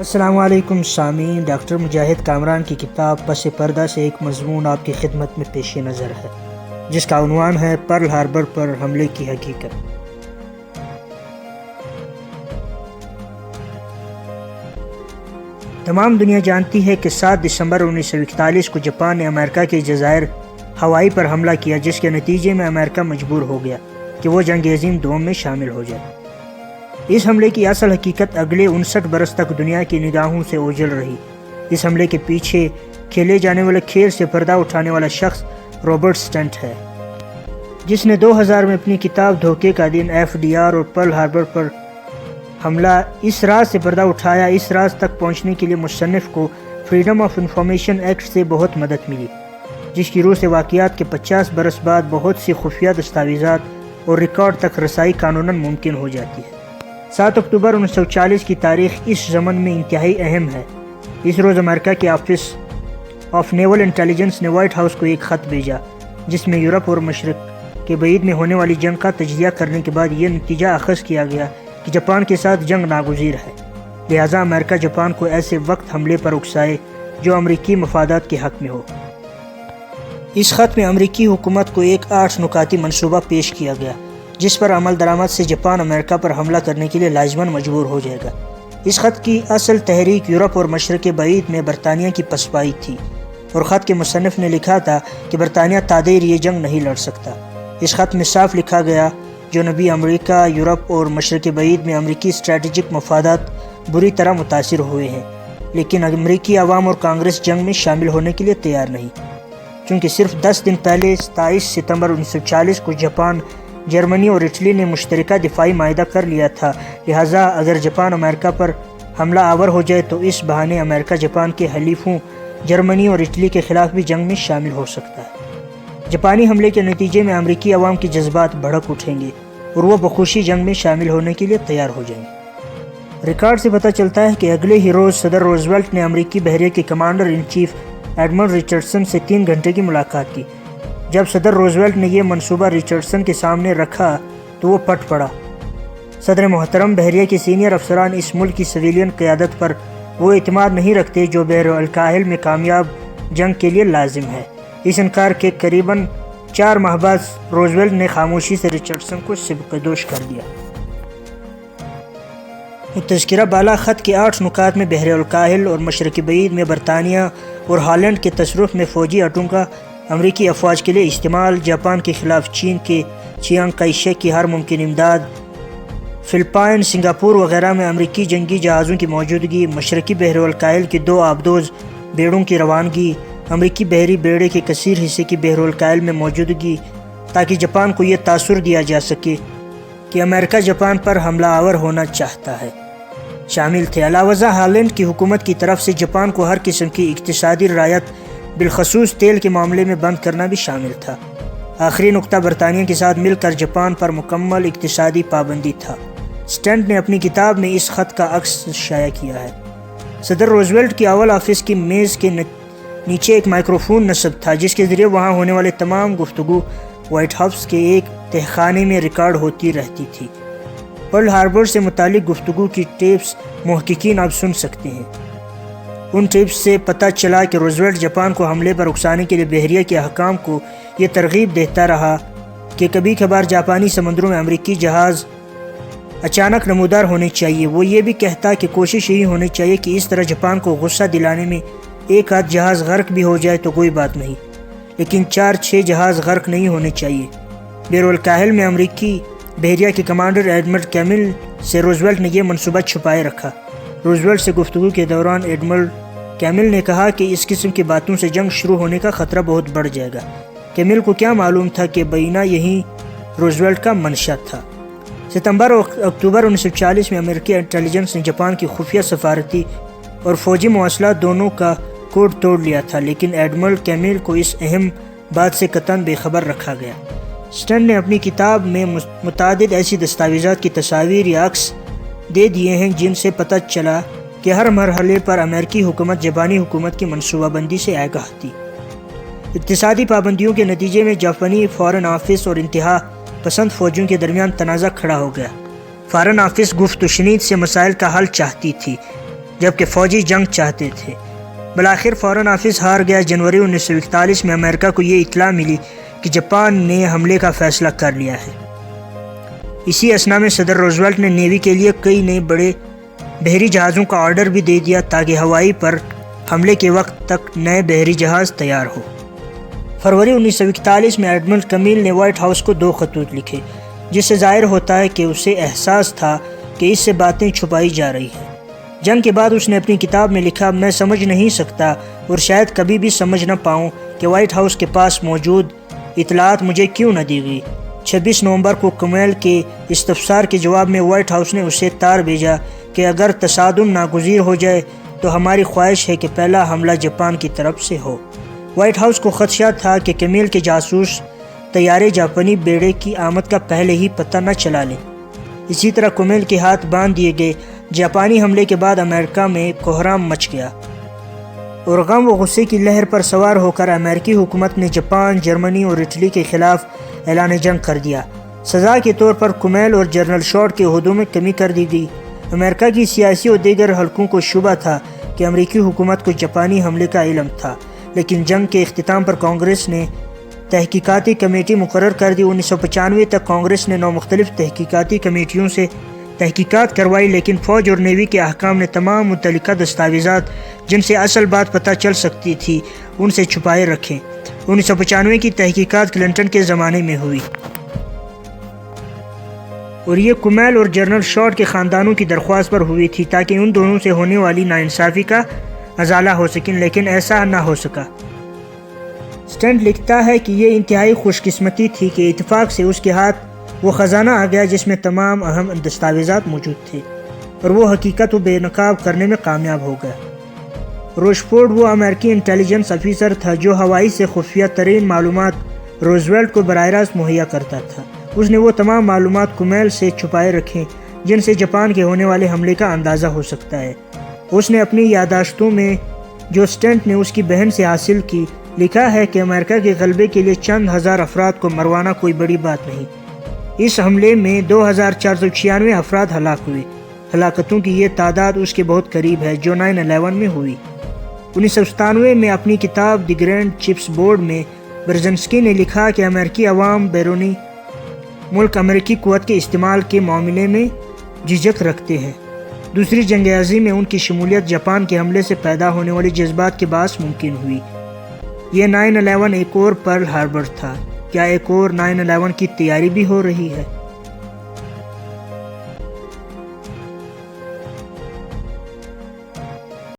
السلام علیکم سامعین، ڈاکٹر مجاہد کامران کی کتاب پس پردہ سے ایک مضمون آپ کی خدمت میں پیش نظر ہے، جس کا عنوان ہے پرل ہاربر پر حملے کی حقیقت۔ تمام دنیا جانتی ہے کہ 7 دسمبر 1941 کو جاپان نے امریکہ کے جزائر ہوائی پر حملہ کیا، جس کے نتیجے میں امریکہ مجبور ہو گیا کہ وہ جنگ عظیم دوم میں شامل ہو جائے۔ اس حملے کی اصل حقیقت اگلے 59 برس تک دنیا کی نگاہوں سے اوجھل رہی۔ اس حملے کے پیچھے کھیلے جانے والے کھیل سے پردہ اٹھانے والا شخص رابرٹ سٹنٹ ہے، جس نے 2000 میں اپنی کتاب دھوکے کا دن FDR اور پرل ہاربر پر حملہ اس راز سے پردہ اٹھایا۔ اس راز تک پہنچنے کے لیے مصنف کو فریڈم آف انفارمیشن ایکٹ سے بہت مدد ملی، جس کی روح سے واقعات کے 50 برس بعد بہت سی خفیہ دستاویزات اور ریکارڈ تک رسائی قانوناً ممکن ہو جاتی ہے۔ 7 اکتوبر 1940 کی تاریخ اس زمن میں انتہائی اہم ہے۔ اس روز امریکہ کے آفس آف نیول انٹیلیجنس نے وائٹ ہاؤس کو ایک خط بھیجا، جس میں یورپ اور مشرق کے بعید میں ہونے والی جنگ کا تجزیہ کرنے کے بعد یہ نتیجہ اخذ کیا گیا کہ جاپان کے ساتھ جنگ ناگزیر ہے، لہٰذا امریکہ جاپان کو ایسے وقت حملے پر اکسائے جو امریکی مفادات کے حق میں ہو۔ اس خط میں امریکی حکومت کو ایک 8 نکاتی منصوبہ پیش کیا گیا، جس پر عمل درآمد سے جاپان امریکہ پر حملہ کرنے کے لیے لازماً مجبور ہو جائے گا۔ اس خط کی اصل تحریک یورپ اور مشرق بعید میں برطانیہ کی پسپائی تھی، اور خط کے مصنف نے لکھا تھا کہ برطانیہ تادیر یہ جنگ نہیں لڑ سکتا۔ اس خط میں صاف لکھا گیا، جنوبی امریکہ، یورپ اور مشرق بعید میں امریکی اسٹریٹجک مفادات بری طرح متاثر ہوئے ہیں، لیکن امریکی عوام اور کانگریس جنگ میں شامل ہونے کے لیے تیار نہیں، کیونکہ صرف 10 دن پہلے 27 ستمبر 1940 کو جاپان، جرمنی اور اٹلی نے مشترکہ دفاعی معاہدہ کر لیا تھا، لہٰذا اگر جاپان امریکہ پر حملہ آور ہو جائے تو اس بہانے امریکہ جاپان کے حلیفوں جرمنی اور اٹلی کے خلاف بھی جنگ میں شامل ہو سکتا ہے۔ جاپانی حملے کے نتیجے میں امریکی عوام کے جذبات بھڑک اٹھیں گے اور وہ بخوشی جنگ میں شامل ہونے کے لیے تیار ہو جائیں گے۔ ریکارڈ سے پتہ چلتا ہے کہ اگلے ہی روز صدر روزویلٹ نے امریکی بحریہ کے commander in chief admiral Richardson سے 3 گھنٹے کی ملاقات کی۔ جب صدر روزویلٹ نے یہ منصوبہ رچرڈسن کے سامنے رکھا تو وہ پٹ پڑا۔ صدر محترم، بحریہ کے سینئر افسران اس ملک کی سویلین قیادت پر وہ اعتماد نہیں رکھتے جو بحر الکاہل میں کامیاب جنگ کے لیے لازم ہے۔ اس انکار کے قریباً 4 ماہ بعد روزویلٹ نے خاموشی سے رچرڈسن کو سبکدوش کر دیا۔ تذکرہ بالا خط کے 8 نکات میں بحر الکاہل اور مشرق بعید میں برطانیہ اور ہالینڈ کے تصرف میں فوجی اڈوں کا امریکی افواج کے لیے استعمال، جاپان کے خلاف چین کے چیانگ کائی شیک کی ہر ممکن امداد، فلپائن، سنگاپور وغیرہ میں امریکی جنگی جہازوں کی موجودگی، مشرقی بحر الکاہل کی 2 آبدوز بیڑوں کی روانگی، امریکی بحری بیڑے کے کثیر حصے کی بحر الکاہل میں موجودگی، تاکہ جاپان کو یہ تاثر دیا جا سکے کہ امریکہ جاپان پر حملہ آور ہونا چاہتا ہے، شامل تھے۔ علاوہ ازاں ہالینڈ کی حکومت کی طرف سے جاپان کو ہر قسم کی اقتصادی رعایت، بالخصوص تیل کے معاملے میں بند کرنا بھی شامل تھا۔ آخری نقطہ برطانیہ کے ساتھ مل کر جاپان پر مکمل اقتصادی پابندی تھا۔ سٹنٹ نے اپنی کتاب میں اس خط کا عکس شائع کیا ہے۔ صدر روزویلٹ کی اوول آفس کی میز کے نیچے ایک مائکروفون نصب تھا، جس کے ذریعے وہاں ہونے والے تمام گفتگو وائٹ ہاؤس کے ایک تہخانے میں ریکارڈ ہوتی رہتی تھی۔ پرل ہاربر سے متعلق گفتگو کی ٹیپس محققین اب سن سکتے ہیں۔ ان ٹیپس سے پتہ چلا کہ روزویلٹ جاپان کو حملے پر اکسانے کے لیے بحریہ کے حکام کو یہ ترغیب دیتا رہا کہ کبھی کبھار جاپانی سمندروں میں امریکی جہاز اچانک نمودار ہونے چاہیے۔ وہ یہ بھی کہتا کہ کوشش یہی ہونی چاہیے کہ اس طرح جاپان کو غصہ دلانے میں ایک آدھ جہاز غرق بھی ہو جائے تو کوئی بات نہیں، لیکن 4-6 جہاز غرق نہیں ہونے چاہیے۔ بحر الکاہل میں امریکی بحریہ کے کمانڈر ایڈمرل کیمل سے روزویلٹ نے یہ منصوبہ چھپائے رکھا۔ روزویلٹ سے گفتگو کے دوران ایڈمرل کیمل نے کہا کہ اس قسم کی باتوں سے جنگ شروع ہونے کا خطرہ بہت بڑھ جائے گا۔ کیمل کو کیا معلوم تھا کہ بینہ یہی روزویلٹ کا منشا تھا۔ ستمبر اور اکتوبر 1940 میں امریکی انٹیلیجنس نے جاپان کی خفیہ سفارتی اور فوجی مواصلات دونوں کا کوڈ توڑ لیا تھا، لیکن ایڈمرل کیمل کو اس اہم بات سے قطعاً بے خبر رکھا گیا۔ سٹنٹ نے اپنی کتاب میں متعدد ایسی دستاویزات کی تصاویر یا عکس دے دیے ہیں جن سے پتہ چلا کہ ہر مرحلے پر امریکی حکومت جاپانی حکومت کی منصوبہ بندی سے آگاہ تھی۔ اقتصادی پابندیوں کے نتیجے میں جاپانی فارن آفس اور انتہا پسند فوجیوں کے درمیان تنازع کھڑا ہو گیا۔ فارن آفس گفت و شنید سے مسائل کا حل چاہتی تھی، جبکہ فوجی جنگ چاہتے تھے۔ بالآخر فوراً آفس ہار گیا۔ جنوری 1941 میں امریکہ کو یہ اطلاع ملی کہ جاپان نے حملے کا فیصلہ کر لیا ہے۔ اسی اثنا میں صدر روزویلٹ نے نیوی کے لیے کئی نئے بڑے بحری جہازوں کا آرڈر بھی دے دیا تاکہ ہوائی پر حملے کے وقت تک نئے بحری جہاز تیار ہو۔ فروری 1941 میں ایڈمرل کمیل نے وائٹ ہاؤس کو 2 خطوط لکھے، جس سے ظاہر ہوتا ہے کہ اسے احساس تھا کہ اس سے باتیں چھپائی جا رہی ہیں۔ جنگ کے بعد اس نے اپنی کتاب میں لکھا، میں سمجھ نہیں سکتا اور شاید کبھی بھی سمجھ نہ پاؤں کہ وائٹ ہاؤس کے پاس موجود اطلاعات مجھے کیوں نہ دی گئی۔ 26 نومبر کو کمیل کے استفسار کے جواب میں وائٹ ہاؤس نے اسے تار بھیجا کہ اگر تصادم ناگزیر ہو جائے تو ہماری خواہش ہے کہ پہلا حملہ جاپان کی طرف سے ہو۔ وائٹ ہاؤس کو خدشہ تھا کہ کمیل کے جاسوس طیارے جاپانی بیڑے کی آمد کا پہلے ہی پتہ نہ چلا لیں۔ اسی طرح کمیل کے ہاتھ باندھ دیے گئے۔ جاپانی حملے کے بعد امریکہ میں کوہرام مچ گیا اور غم و غصے کی لہر پر سوار ہو کر امریکی حکومت نے جاپان، جرمنی اور اٹلی کے خلاف اعلان جنگ کر دیا۔ سزا کے طور پر کمیل اور جنرل شارٹ کے عہدوں میں کمی کر دی گئی۔ امریکہ کی سیاسی اور دیگر حلقوں کو شبہ تھا کہ امریکی حکومت کو جاپانی حملے کا علم تھا، لیکن جنگ کے اختتام پر کانگریس نے تحقیقاتی کمیٹی مقرر کر دی۔ 1995 تک کانگریس نے 9 مختلف تحقیقاتی کمیٹیوں سے تحقیقات کروائی، لیکن فوج اور نیوی کے حکام نے تمام متعلقہ دستاویزات جن سے اصل بات پتہ چل سکتی تھی ان سے چھپائے رکھے۔ 1995 کی تحقیقات کلنٹن کے زمانے میں ہوئی اور یہ کمیل اور جنرل شارٹ کے خاندانوں کی درخواست پر ہوئی تھی تاکہ ان دونوں سے ہونے والی ناانصافی کا ازالہ ہو سکے، لیکن ایسا نہ ہو سکا۔ سٹینٹ لکھتا ہے کہ یہ انتہائی خوش قسمتی تھی کہ اتفاق سے اس کے ہاتھ وہ خزانہ آ گیا جس میں تمام اہم دستاویزات موجود تھے اور وہ حقیقت کو بے نقاب کرنے میں کامیاب ہو گیا۔ روشفورڈ وہ امریکی انٹیلیجنس افیسر تھا جو ہوائی سے خفیہ ترین معلومات روزویلٹ کو براہ راست مہیا کرتا تھا۔ اس نے وہ تمام معلومات کمیل سے چھپائے رکھیں جن سے جاپان کے ہونے والے حملے کا اندازہ ہو سکتا ہے۔ اس نے اپنی یادداشتوں میں جو سٹینٹ نے اس کی بہن سے حاصل کی لکھا ہے کہ امریکہ کے غلبے کے لیے چند ہزار افراد کو مروانا کوئی بڑی بات نہیں۔ اس حملے میں 2496 افراد ہلاک ہوئے۔ ہلاکتوں کی یہ تعداد اس کے بہت قریب ہے جو 9/11 میں ہوئی۔ 1997 میں اپنی کتاب دی گرینڈ چپس بورڈ میں برزنسکی نے لکھا کہ امریکی عوام بیرونی ملک امریکی قوت کے استعمال کے معاملے میں جھجک رکھتے ہیں۔ دوسری جنگ عظیم میں ان کی شمولیت جاپان کے حملے سے پیدا ہونے والے جذبات کے باعث ممکن ہوئی۔ یہ 9/11 ایک اور پرل ہاربر تھا۔ کیا ایک اور 9/11 کی تیاری بھی ہو رہی ہے؟